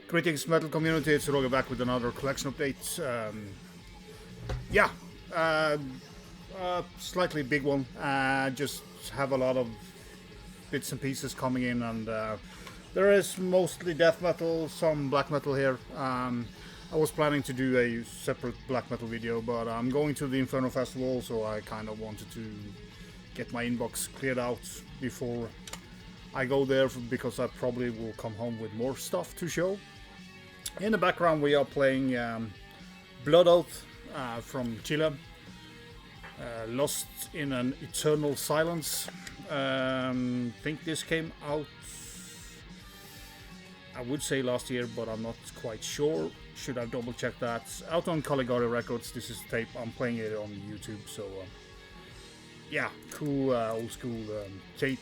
Greetings, metal community. It's Roger back with another collection update. Yeah, slightly big one. Just have a lot of bits and pieces coming in, and there is mostly death metal, some black metal here. I was planning to do a separate black metal video, but I'm going to the Inferno Festival, so I kind of wanted to get my inbox cleared out before I go there, because I probably will come home with more stuff to show. In the background we are playing Blood Oath from Chile, Lost in an Eternal Silence. Think this came out, I would say last year, but I'm not quite sure. Should have double checked that. Out on Caligari Records. This is tape. I'm playing it on YouTube, so yeah, cool old school tape.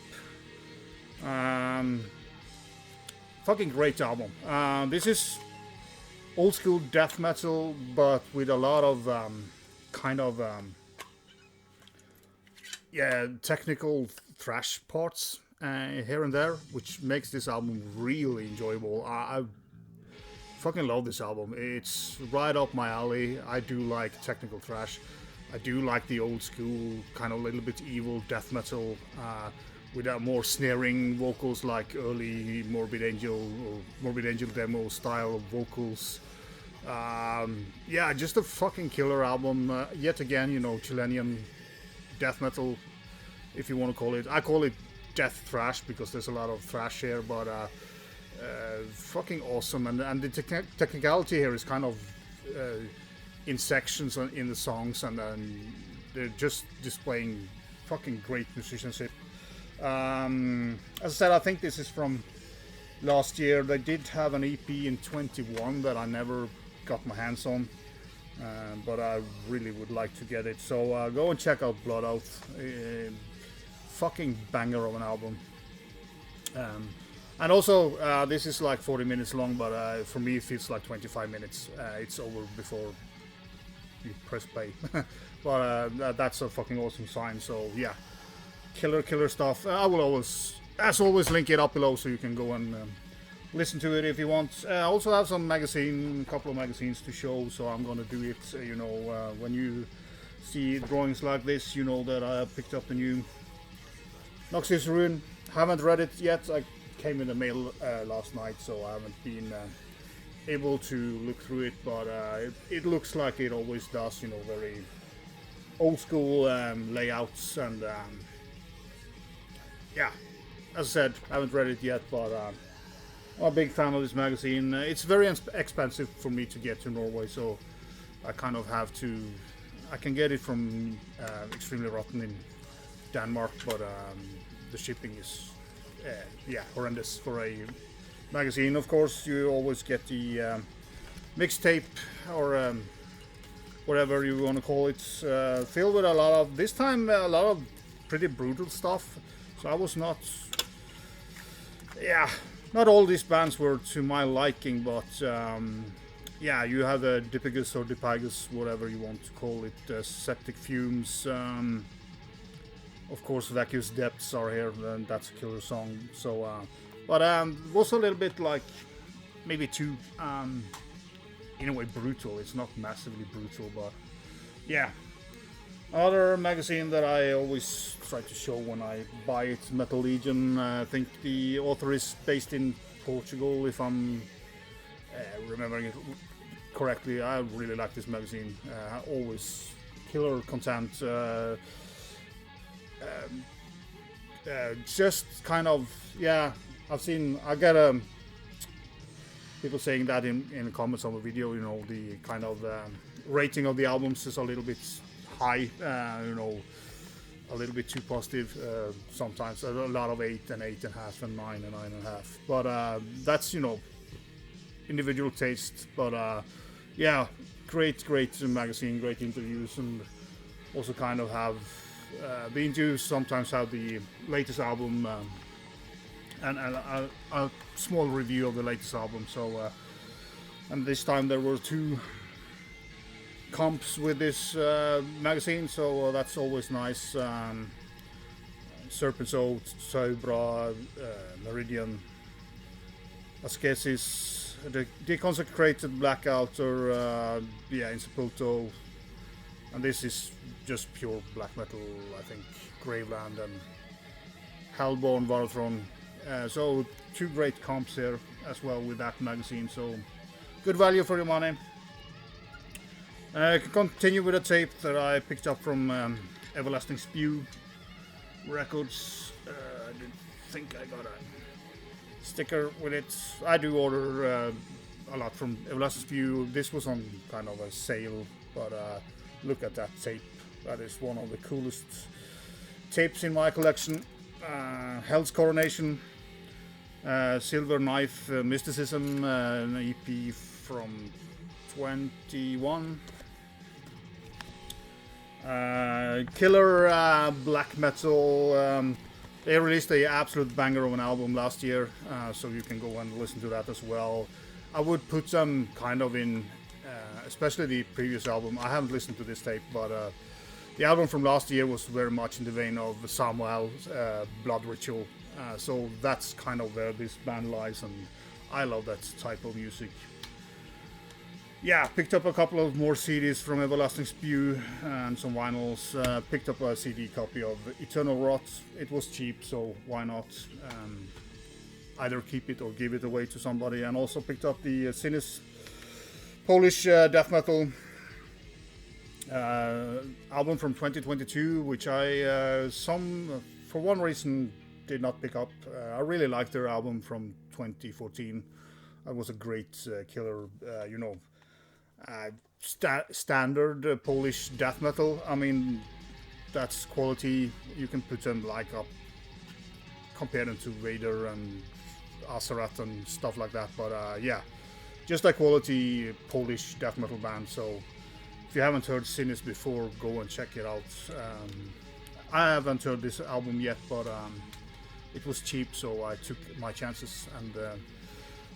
Fucking great album. This is old school death metal, but with a lot of yeah, technical thrash parts here and there, which makes this album really enjoyable. I fucking love this album. It's right up my alley. I do like technical thrash. I do like the old school kind of little bit evil death metal with more snaring vocals, like early Morbid Angel or Morbid Angel demo style of vocals. Yeah, just a fucking killer album. Yet again, you know, Chilean death metal, if you want to call it. I call it death thrash because there's a lot of thrash here, but fucking awesome. And the technicality here is kind of in sections in the songs, and they're just displaying fucking great musicianship. As I said, I think this is from last year. They did have an EP in 21 that I never got my hands on, but I really would like to get it. So go and check out Blood Oath. Fucking banger of an album. And also, this is like 40 minutes long, but for me it feels like 25 minutes. It's over before you press play. But that's a fucking awesome sign. So yeah, killer stuff. I will always, as always, link it up below so you can go and listen to it if you want. I also have some a couple of magazines to show, so I'm gonna do it. You know, when you see drawings like this, you know that I picked up the new Noxious Ruin. Haven't read it yet. I came in the mail last night, so I haven't been able to look through it, but it looks like it always does, you know, very old school layouts, and yeah, as I said, I haven't read it yet, but I'm a big fan of this magazine. It's very expensive for me to get to Norway, so I kind of have to, I can get it from Extremely Rotten in Denmark, but the shipping is yeah, horrendous for a magazine. Of course, you always get the mixtape or whatever you want to call it, filled with a lot of, this time a lot of pretty brutal stuff. So I was not, yeah, not all these bands were to my liking, but yeah, you have the Dipigus or Dipagus, whatever you want to call it, Septic Fumes. Of course, Vacuous Depths are here, and that's a killer song. So, but was a little bit like maybe too, in a way, brutal. It's not massively brutal, but yeah. Another magazine that I always try to show when I buy it, Metalegion. I think the author is based in Portugal, if I'm remembering it correctly. I really like this magazine. Always killer content. Just kind of, yeah, I get people saying that in the comments on the video, you know, the kind of rating of the albums is a little bit high, you know, a little bit too positive sometimes. A lot of 8 and 8.5 and 9 and 9.5, but that's, you know, individual taste. But yeah, great magazine, great interviews, and also kind of have the interviews sometimes have the latest album and a small review of the latest album. So and this time there were 2 comps with this magazine, so that's always nice. Serpent's Oath, Sobra, Meridian, Ascesis, the Deconsecrated Black Altar, yeah, in Sepulto, and this is just pure black metal, I think, Graveland and Hellborn Varthrone. So 2 great comps here as well with that magazine, so good value for your money. I can continue with a tape that I picked up from Everlasting Spew Records. I didn't think I got a sticker with it. I do order a lot from Everlasting Spew. This was on kind of a sale, but look at that tape. That is one of the coolest tapes in my collection. Hell's Coronation, Silver Knife, Mysticism, an EP from 21. Killer black metal. They released a absolute banger of an album last year, so you can go and listen to that as well. I would put them kind of in, especially the previous album. I haven't listened to this tape, but the album from last year was very much in the vein of Samuel's Blood Ritual. So that's kind of where this band lies, and I love that type of music. Yeah, picked up a couple of more CDs from Everlasting Spew and some vinyls. Picked up a CD copy of Eternal Rot. It was cheap, so why not? Either keep it or give it away to somebody. And also picked up the Cinis Polish death metal album from 2022, which I for one reason did not pick up. I really liked their album from 2014. That was a great killer, standard Polish death metal. I mean, that's quality. You can put them like up, compare them to Vader and Asarat and stuff like that. But yeah, just a quality Polish death metal band. So if you haven't heard Cinis before, go and check it out. I haven't heard this album yet, but it was cheap, so I took my chances. And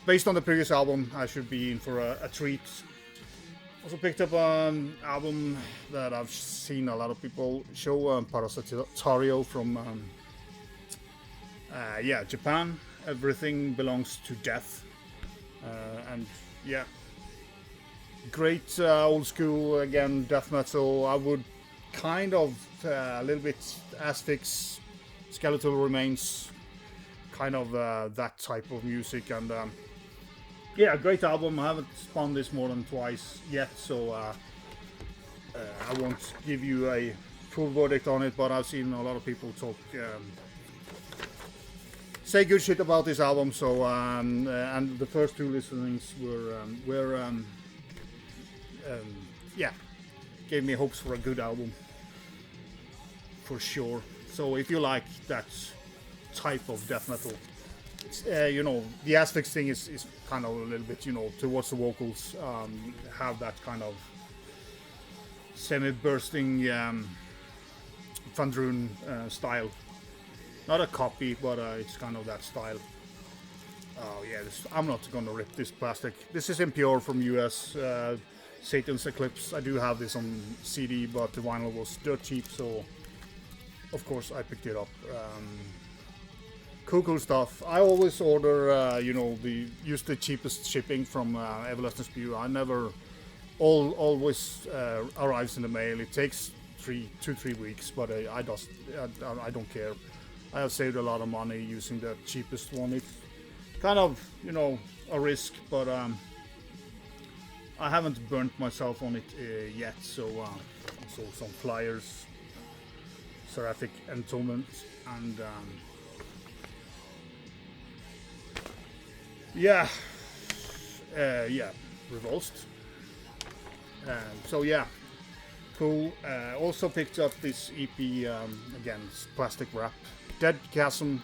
based on the previous album, I should be in for a treat. Also picked up an album that I've seen a lot of people show, Parasitario from Japan. Everything Belongs to Death, and yeah, great old school again death metal. I would kind of a little bit Asphyx, Skeletal Remains, kind of that type of music. And yeah, great album. I haven't spun this more than twice yet, so I won't give you a full verdict on it, but I've seen a lot of people talk, say good shit about this album. So and the first 2 listenings were yeah, gave me hopes for a good album for sure. So if you like that type of death metal, the Asphyx thing is kind of a little bit, towards the vocals, have that kind of semi-bursting Thundrun style. Not a copy, but it's kind of that style. Oh yeah, I'm not gonna rip this plastic. This is Impure from US, Satan's Eclipse. I do have this on CD, but the vinyl was dirt cheap, so of course I picked it up. Cool stuff. I always order, use the cheapest shipping from Everlasting Spew. I never, always arrives in the mail. It takes 2-3 weeks, but I don't care. I have saved a lot of money using the cheapest one. It's kind of, a risk, but I haven't burnt myself on it yet. So some flyers, Seraphic Entombment, and Revulsed. So yeah, cool. Also picked up this EP, again, it's plastic wrap. Dead Chasm,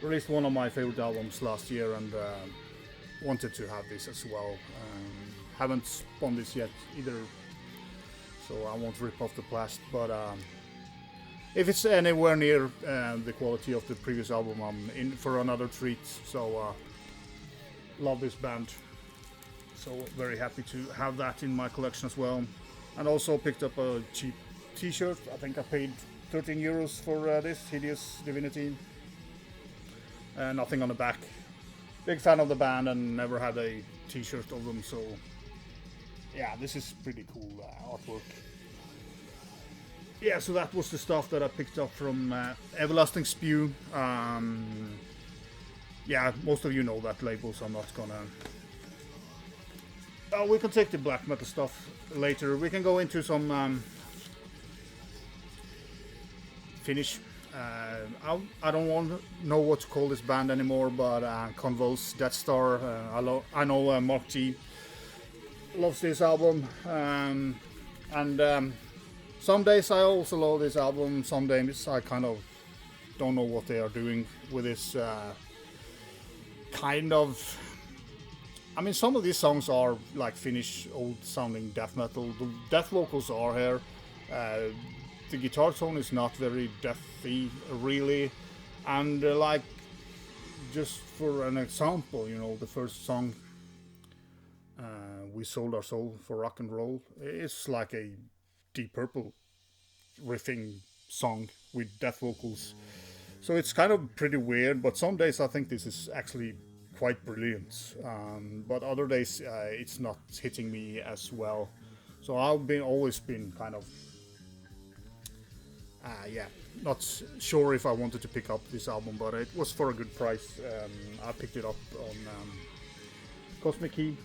released one of my favorite albums last year, and wanted to have this as well. Haven't spun this yet either, so I won't rip off the plastic, but if it's anywhere near the quality of the previous album, I'm in for another treat. So love this band, so very happy to have that in my collection as well. And also picked up a cheap t-shirt. I think I paid 13 euros for this Hideous Divinity. Nothing on the back, big fan of the band and never had a t-shirt of them, so yeah, this is pretty cool artwork. Yeah, so that was the stuff that I picked up from Everlasting Spew. Yeah, most of you know that label, so I'm not gonna... we can take the black metal stuff later. We can go into some Finnish. I don't know what to call this band anymore, but Convulse, Deathstar. I know Mark G loves this album, and some days I also love this album. Some days I kind of don't know what they are doing with this kind of. I mean, some of these songs are like Finnish old-sounding death metal. The death vocals are here. The guitar tone is not very deathy, really. And like, just for an example, you know, the first song, "We Sold Our Soul for Rock and Roll," it's like a Deep Purple riffing song with death vocals. So it's kind of pretty weird. But some days I think this is actually quite brilliant, but other days it's not hitting me as well. So I've always been kind of not sure if I wanted to pick up this album, but it was for a good price. I picked it up on Cosmic Key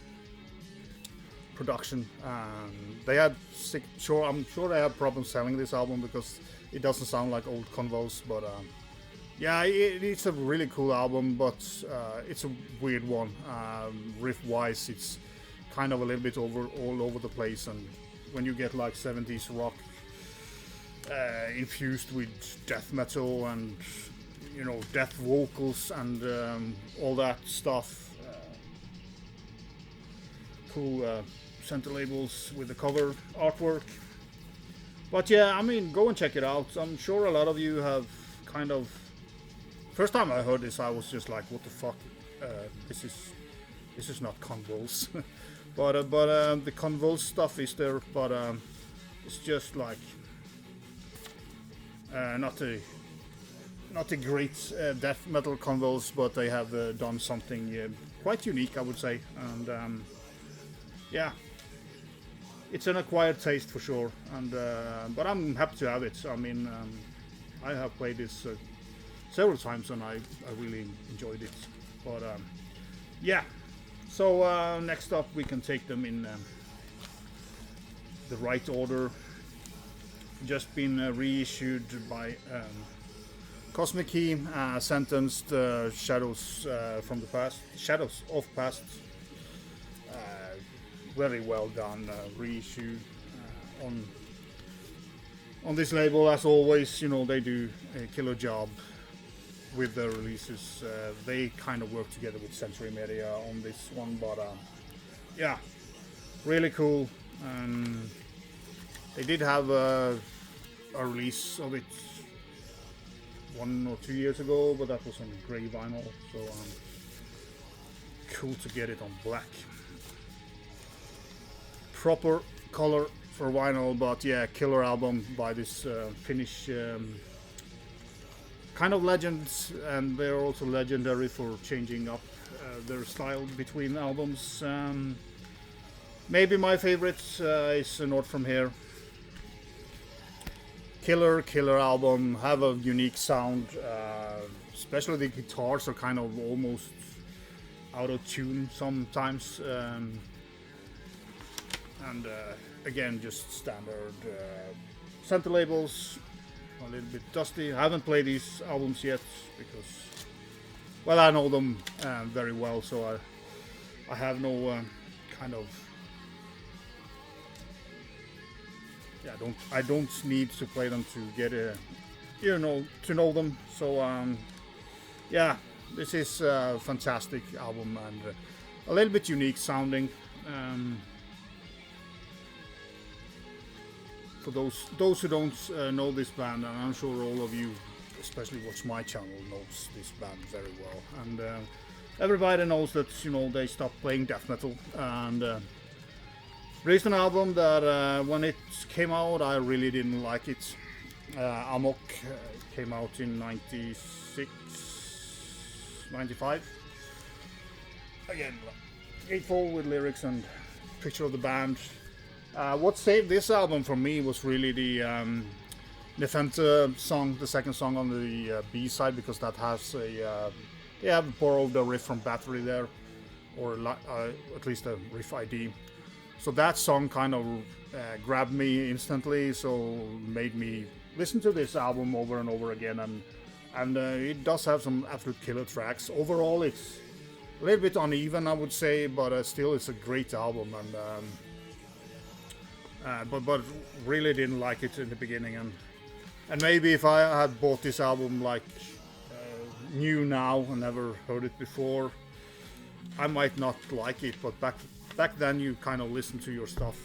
production. They had I'm sure they had problems selling this album because it doesn't sound like old Convulse, but yeah, it's a really cool album, but it's a weird one. Riff-wise, it's kind of a little bit all over the place, and when you get like 70s rock infused with death metal and, you know, death vocals and all that stuff, cool center labels with the cover artwork. But yeah, I mean, go and check it out. I'm sure a lot of you have kind of... First time I heard this, I was just like, "What the fuck? This is not Convulse." but the Convulse stuff is there, but it's just like not a great death metal Convulse, but they have done something quite unique, I would say, and yeah, it's an acquired taste for sure. And but I'm happy to have it. I mean, I have played this several times and I really enjoyed it. But yeah, so next up we can take them in the right order. Just been reissued by Cosmic Key, sentenced Shadows from the Past, Shadows of Past. Very well done reissue on this label. As always, you know, they do a killer job with their releases. They kind of work together with Century Media on this one, but yeah, really cool. They did have a release of it 1 or 2 years ago, but that was on grey vinyl, so cool to get it on black. Proper color for vinyl, but yeah, killer album by this Finnish kind of legends, and they're also legendary for changing up their style between albums. Maybe my favorite is North From Here. Killer album, have a unique sound, especially the guitars are kind of almost out of tune sometimes, and again, just standard center labels, a little bit dusty. I haven't played these albums yet because, well, I know them very well, so I have no kind of, yeah, I don't need to play them to get to know them. So yeah, this is a fantastic album and a little bit unique sounding. For those who don't know this band, and I'm sure all of you, especially watch my channel, knows this band very well. And everybody knows that, you know, they stopped playing death metal and released an album that when it came out I really didn't like it. Amok came out in 96, 95, again, gatefold with lyrics and picture of the band. What saved this album for me was really the Nefente song, the second song on the B side, because that has a borrowed the riff from Battery there, or at least a riff ID. So that song kind of grabbed me instantly, so made me listen to this album over and over again, and it does have some absolute killer tracks. Overall, it's a little bit uneven, I would say, but still it's a great album, and but really didn't like it in the beginning, and maybe if I had bought this album like new now and never heard it before, I might not like it, but back then you kind of listened to your stuff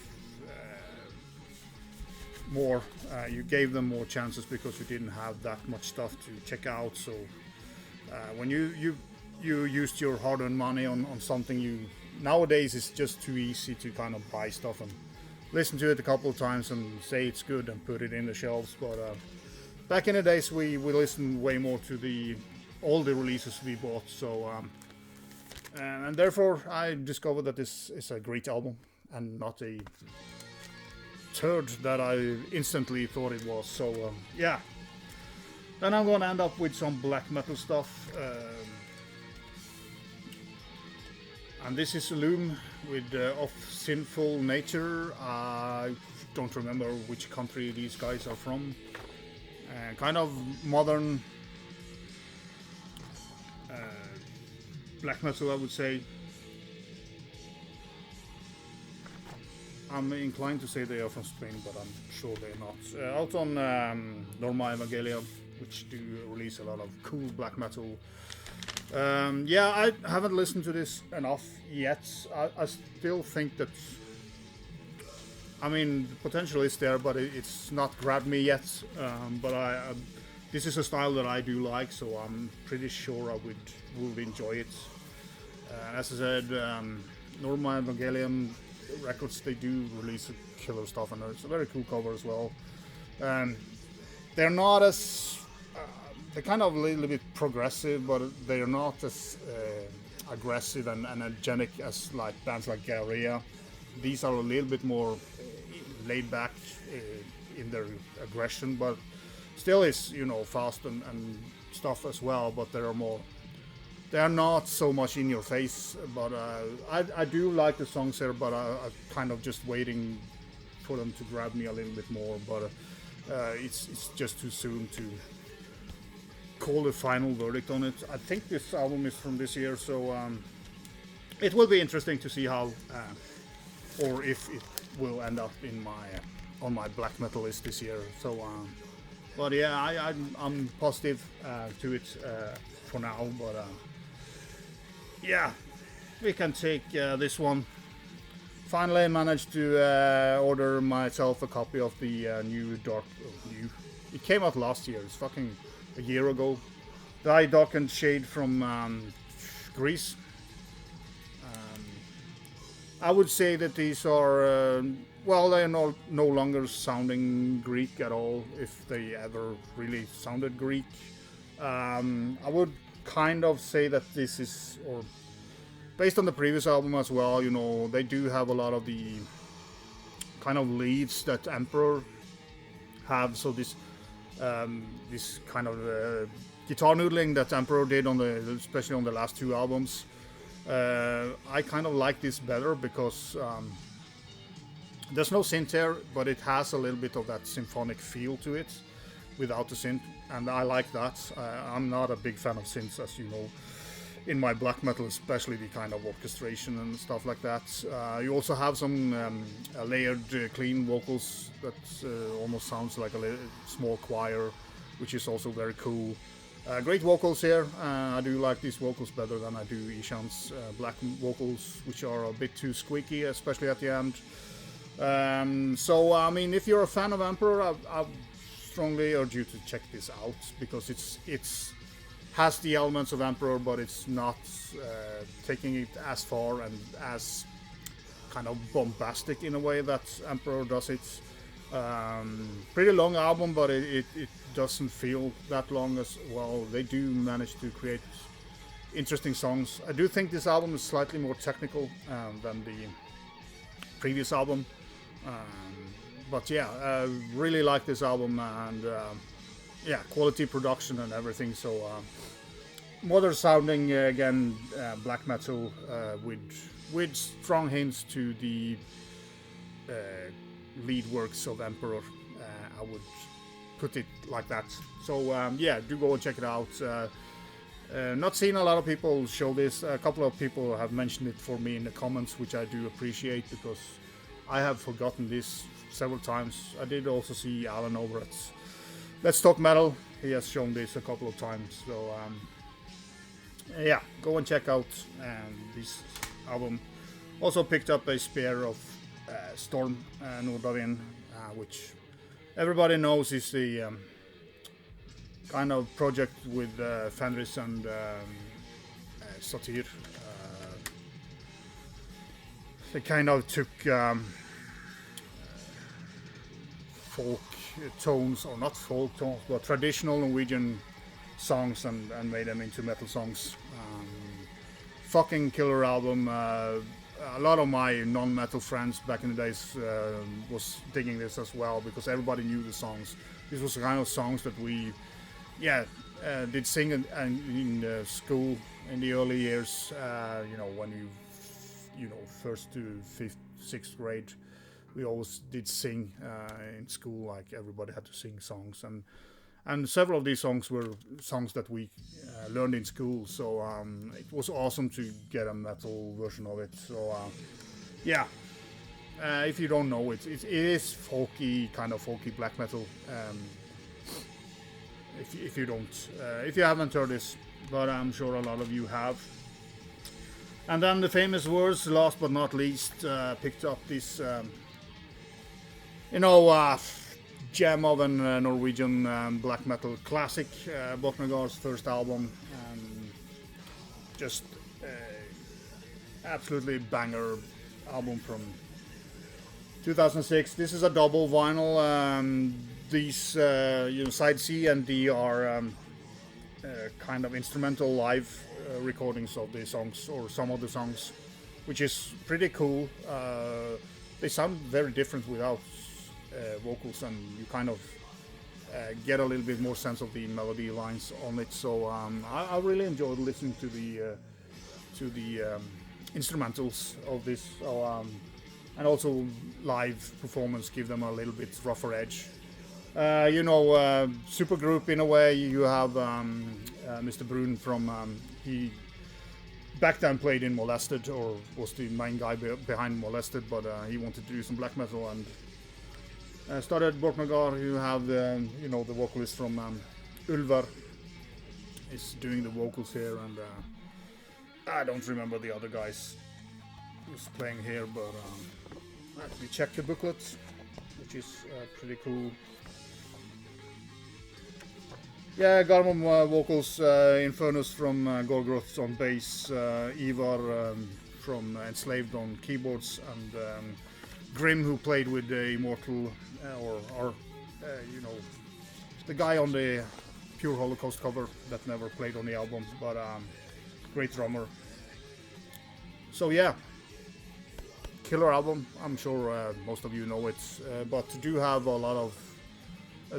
more. You gave them more chances because you didn't have that much stuff to check out. So when you used your hard-earned money on something, nowadays it's just too easy to kind of buy stuff and listen to it a couple of times and say it's good and put it in the shelves. But back in the days we listened way more to all the releases we bought. So and therefore I discovered that this is a great album and not a turd that I instantly thought it was. So yeah, then I'm gonna end up with some black metal stuff, and this is Lvme with Of Sinful Nature. I don't remember which country these guys are from. Kind of modern black metal, I would say. I'm inclined to say they are from Spain, but I'm sure they're not. Out on Norma Evangelia, which do release a lot of cool black metal. Yeah, I haven't listened to this enough yet. I still think that, I mean, the potential is there, but it's not grabbed me yet. But this is a style that I do like, so I'm pretty sure I would enjoy it. As I said, Norma Evangelion records, they do release killer stuff, and it's a very cool cover as well. They're not as they're kind of a little bit progressive, but they're not as aggressive and energetic as like bands like Garia. These are a little bit more laid back in their aggression, but still is, you know, fast and stuff as well. But they are not so much in your face. But I do like the songs here, but I'm kind of just waiting for them to grab me a little bit more. But it's just too soon to call the final verdict on it. I think this album is from this year, so it will be interesting to see how or if it will end up in on my black metal list this year. So but yeah, I'm positive to it for now. But yeah, we can take this one. Finally managed to order myself a copy of the new it came out last year, it's fucking a year ago. The Darkened Shade from Greece. I would say that these are, well, they are no longer sounding Greek at all, if they ever really sounded Greek. I would kind of say that this is, or based on the previous album as well, you know, they do have a lot of the kind of leads that Emperor have. So this kind of guitar noodling that Emperor did especially on the last two albums. I kind of like this better because there's no synth here, but it has a little bit of that symphonic feel to it without the synth, and I like that. I'm not a big fan of synths, as you know, in my black metal, especially the kind of orchestration and stuff like that. You also have some layered clean vocals that almost sounds like a small choir, which is also very cool. Great vocals here. I do like these vocals better than I do Ishan's black vocals, which are a bit too squeaky, especially at the end. So I mean, if you're a fan of Emperor, I strongly urge you to check this out, because it's has the elements of Emperor, but it's not taking it as far and as kind of bombastic in a way that Emperor does it. Pretty long album, but it doesn't feel that long as well. They do manage to create interesting songs. I do think this album is slightly more technical than the previous album. But yeah, I really like this album, and yeah, quality production and everything. So modern sounding again, black metal with strong hints to the lead works of Emperor. I would put it like that. So yeah, do go and check it out. Not seen a lot of people show this. A couple of people have mentioned it for me in the comments, which I do appreciate, because I have forgotten this several times. I did also see Alan over at Let's Talk Metal. He has shown this a couple of times. So yeah, go and check out this album. Also picked up a spare of Storm Nordavind, which everybody knows is the kind of project with Fenris and Satyr. They kind of took folk tones, or not folk tones, but traditional Norwegian songs and made them into metal songs. Fucking killer album. A lot of my non-metal friends back in the days was digging this as well, because everybody knew the songs. This was the kind of songs that we did sing in school in the early years. You know, when you know, first to fifth, sixth grade, we always did sing in school. Like, everybody had to sing songs, and several of these songs were songs that we learned in school. So it was awesome to get a metal version of it. So yeah, if you don't know, it is folky, kind of folky black metal. If you don't, if you haven't heard this, but I'm sure a lot of you have. And then the famous words, last but not least, picked up this, gem of a Norwegian black metal classic, Borknagar's first album. Just absolutely banger album from 2006. This is a double vinyl. These side C and D are kind of instrumental live recordings of the songs, or some of the songs, which is pretty cool. They sound very different without vocals, and you kind of get a little bit more sense of the melody lines on it. So I really enjoyed listening to the instrumentals of this. So, and also live performance give them a little bit rougher edge. Supergroup in a way. You have Mr. Brun from he back then played in Molested, or was the main guy behind Molested, but he wanted to do some black metal and started Borknagar. You have the vocalist from Ulver is doing the vocals here, and I don't remember the other guys who's playing here, but let me check the booklet, which is pretty cool. Yeah, Garmon vocals, Infernus from Gorgroth on bass, Ivar from Enslaved on keyboards, and Grim, who played with the Immortal, the guy on the Pure Holocaust cover that never played on the album, but great drummer. So yeah, killer album. I'm sure most of you know it, but do have a lot of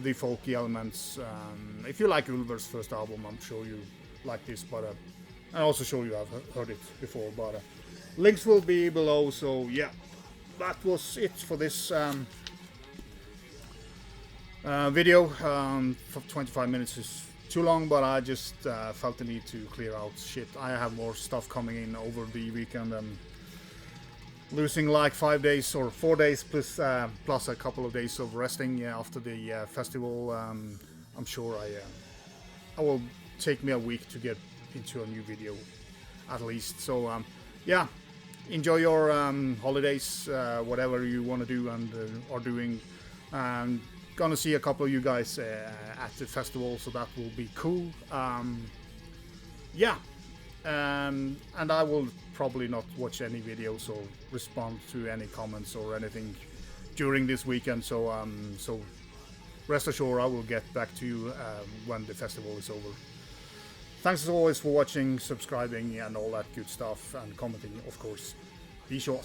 the folky elements. If you like Ulver's first album, I'm sure you like this, but I'm also sure you have heard it before, but links will be below. So yeah, that was it for this video. For 25 minutes is too long, but I just felt the need to clear out shit. I have more stuff coming in over the weekend, and losing like 5 days or 4 days plus a couple of days of resting after the festival. I'm sure I will take me a week to get into a new video at least. So yeah, enjoy your holidays, whatever you want to do and are doing. Gonna see a couple of you guys at the festival, so that will be cool. Yeah, and I will probably not watch any videos or respond to any comments or anything during this weekend. So rest assured, I will get back to you when the festival is over. Thanks as always for watching, subscribing, and all that good stuff, and commenting, of course. Be sure.